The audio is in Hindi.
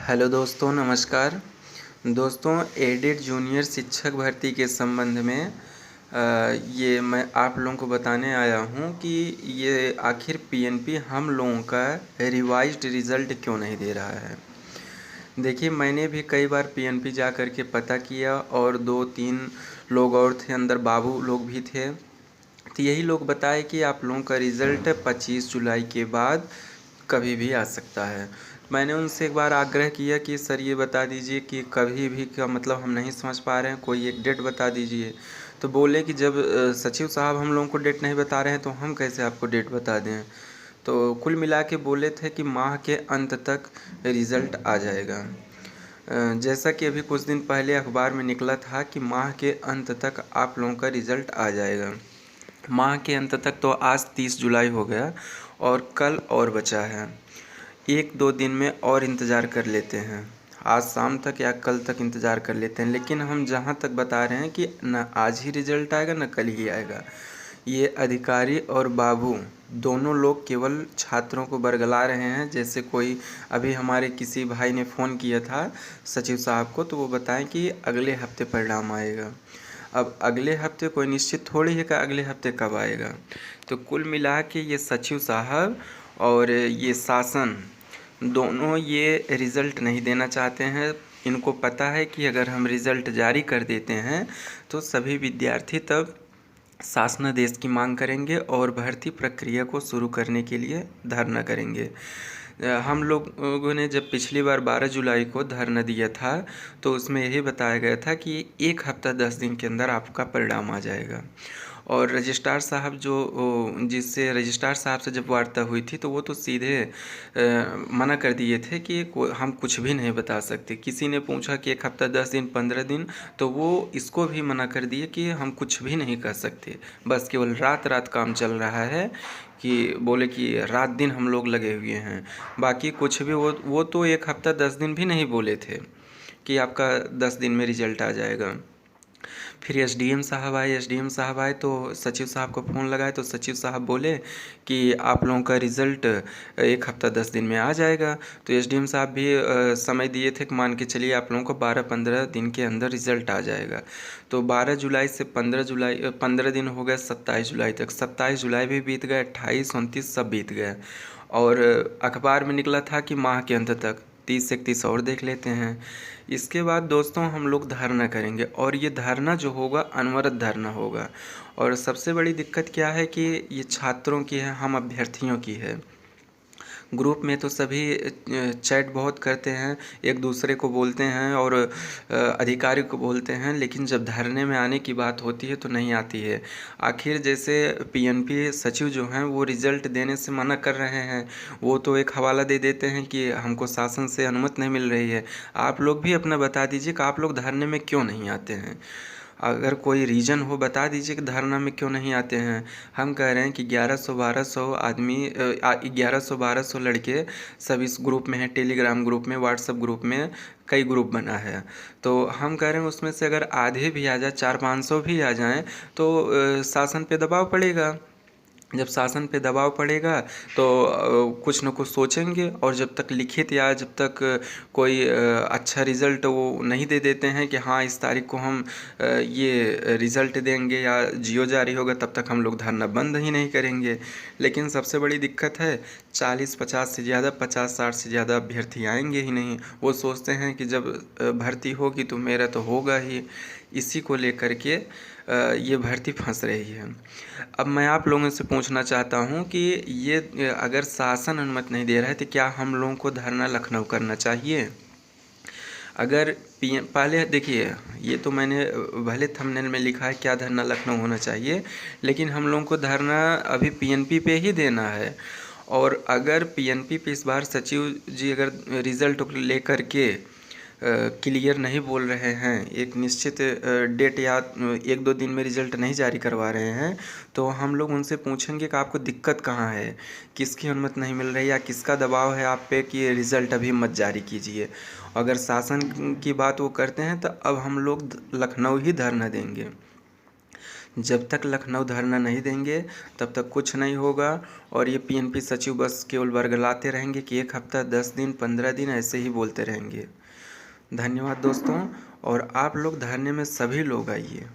हेलो दोस्तों, नमस्कार। दोस्तों, एडेड जूनियर शिक्षक भर्ती के संबंध में ये मैं आप लोगों को बताने आया हूँ कि ये आखिर पीएनपी हम लोगों का रिवाइज्ड रिज़ल्ट क्यों नहीं दे रहा है। देखिए, मैंने भी कई बार पीएनपी जा कर के पता किया और 2-3 लोग और थे, अंदर बाबू लोग भी थे। तो यही लोग बताए कि आप लोगों का रिज़ल्ट 25 जुलाई के बाद कभी भी आ सकता है। मैंने उनसे एक बार आग्रह किया कि सर ये बता दीजिए कि कभी भी का मतलब हम नहीं समझ पा रहे हैं, कोई एक डेट बता दीजिए। तो बोले कि जब सचिव साहब हम लोगों को डेट नहीं बता रहे हैं तो हम कैसे आपको डेट बता दें। तो कुल मिला के बोले थे कि माह के अंत तक रिज़ल्ट आ जाएगा। जैसा कि अभी कुछ दिन पहले अखबार में निकला था कि माह के अंत तक आप लोगों का रिज़ल्ट आ जाएगा। माह के अंत तक तो आज 30 जुलाई हो गया और कल और बचा है। 1-2 दिन में और इंतज़ार कर लेते हैं, आज शाम तक या कल तक इंतज़ार कर लेते हैं। लेकिन हम जहाँ तक बता रहे हैं कि न आज ही रिज़ल्ट आएगा न कल ही आएगा। ये अधिकारी और बाबू दोनों लोग केवल छात्रों को बरगला रहे हैं। जैसे कोई अभी हमारे किसी भाई ने फ़ोन किया था सचिव साहब को, तो वो बताएं कि अगले हफ्ते परिणाम आएगा। अब अगले हफ्ते कोई निश्चित थोड़ी है कि अगले हफ्ते कब आएगा। तो कुल मिला के ये सचिव साहब और ये शासन दोनों ये रिज़ल्ट नहीं देना चाहते हैं। इनको पता है कि अगर हम रिज़ल्ट जारी कर देते हैं तो सभी विद्यार्थी तब शासनादेश की मांग करेंगे और भर्ती प्रक्रिया को शुरू करने के लिए धरना करेंगे। हम लोगों ने जब पिछली बार 12 जुलाई को धरना दिया था तो उसमें यही बताया गया था कि 1 हफ्ता 10 दिन के अंदर आपका परिणाम आ जाएगा। और रजिस्ट्रार साहब जिससे रजिस्ट्रार साहब से जब वार्ता हुई थी तो वो तो सीधे मना कर दिए थे कि हम कुछ भी नहीं बता सकते। किसी ने पूछा कि 1 हफ्ता 10 दिन 15 दिन, तो वो इसको भी मना कर दिए कि हम कुछ भी नहीं कर सकते। बस केवल रात रात काम चल रहा है, कि बोले कि रात दिन हम लोग लगे हुए हैं। बाकी कुछ भी वो तो 1 हफ्ता 10 दिन भी नहीं बोले थे कि आपका 10 दिन में रिजल्ट आ जाएगा। फिर एसडीएम साहब आए तो सचिव साहब को फ़ोन लगाए तो सचिव साहब बोले कि आप लोगों का रिज़ल्ट 1 हफ्ता 10 दिन में आ जाएगा। तो एसडीएम साहब भी समय दिए थे कि मान के चलिए आप लोगों को 12-15 दिन के अंदर रिज़ल्ट आ जाएगा। तो 12 जुलाई से 15 दिन हो गए 27 जुलाई तक। 27 जुलाई भी बीत गए, 28-29 सब बीत गए। और अखबार में निकला था कि माह के अंत तक 30 से 31 और देख लेते हैं। इसके बाद दोस्तों हम लोग धरना करेंगे और ये धरना जो होगा अनवरत धरना होगा। और सबसे बड़ी दिक्कत क्या है कि ये छात्रों की है, हम अभ्यर्थियों की है। ग्रुप में तो सभी चैट बहुत करते हैं, एक दूसरे को बोलते हैं और अधिकारी को बोलते हैं, लेकिन जब धरने में आने की बात होती है तो नहीं आती है। आखिर जैसे पीएनपी सचिव जो हैं वो रिज़ल्ट देने से मना कर रहे हैं, वो तो एक हवाला दे देते हैं कि हमको शासन से अनुमति नहीं मिल रही है। आप लोग भी अपना बता दीजिए कि आप लोग धरने में क्यों नहीं आते हैं। अगर कोई रीज़न हो बता दीजिए कि धरना में क्यों नहीं आते हैं। हम कह रहे हैं कि 1100-1200 आदमी 1100-1200 लड़के सब इस ग्रुप में हैं, टेलीग्राम ग्रुप में, व्हाट्सएप ग्रुप में कई ग्रुप बना है। तो हम कह रहे हैं उसमें से अगर आधे भी आ जाए, 400-500 भी आ जाएँ तो शासन पे दबाव पड़ेगा। जब शासन पे दबाव पड़ेगा तो कुछ न कुछ सोचेंगे। और जब तक लिखित या जब तक कोई अच्छा रिज़ल्ट वो नहीं दे देते हैं कि हाँ इस तारीख को हम ये रिज़ल्ट देंगे या जियो जारी होगा, तब तक हम लोग धरना बंद ही नहीं करेंगे। लेकिन सबसे बड़ी दिक्कत है 40-50 से ज़्यादा, 50-60 से ज़्यादा अभ्यर्थी आएंगे ही नहीं। वो सोचते हैं कि जब भर्ती होगी तो मेरा तो होगा ही। इसी को लेकर के ये भर्ती फंस रही है। अब मैं आप लोगों से पूछना चाहता हूँ कि ये अगर शासन अनुमति नहीं दे रहा है तो क्या हम लोगों को धरना लखनऊ करना चाहिए? अगर पहले देखिए, ये तो मैंने भले थंबनेल में लिखा है क्या धरना लखनऊ होना चाहिए, लेकिन हम लोगों को धरना अभी पीएनपी पे ही देना है। और अगर पीएनपी पे इस बार सचिव जी अगर रिज़ल्ट लेकर के क्लियर नहीं बोल रहे हैं, एक निश्चित डेट या 1-2 दिन में रिज़ल्ट नहीं जारी करवा रहे हैं, तो हम लोग उनसे पूछेंगे कि आपको दिक्कत कहाँ है, किसकी अनुमति नहीं मिल रही या किसका दबाव है आप पे कि रिज़ल्ट अभी मत जारी कीजिए। अगर शासन की बात वो करते हैं तो अब हम लोग लखनऊ ही धरना देंगे। जब तक लखनऊ धरना नहीं देंगे तब तक कुछ नहीं होगा। और ये पीएनपी सचिव बस केवल वर्गलाते रहेंगे कि 1 हफ्ता, 10 दिन, 15 दिन ऐसे ही बोलते रहेंगे। धन्यवाद दोस्तों। और आप लोग धरने में सभी लोग आइए।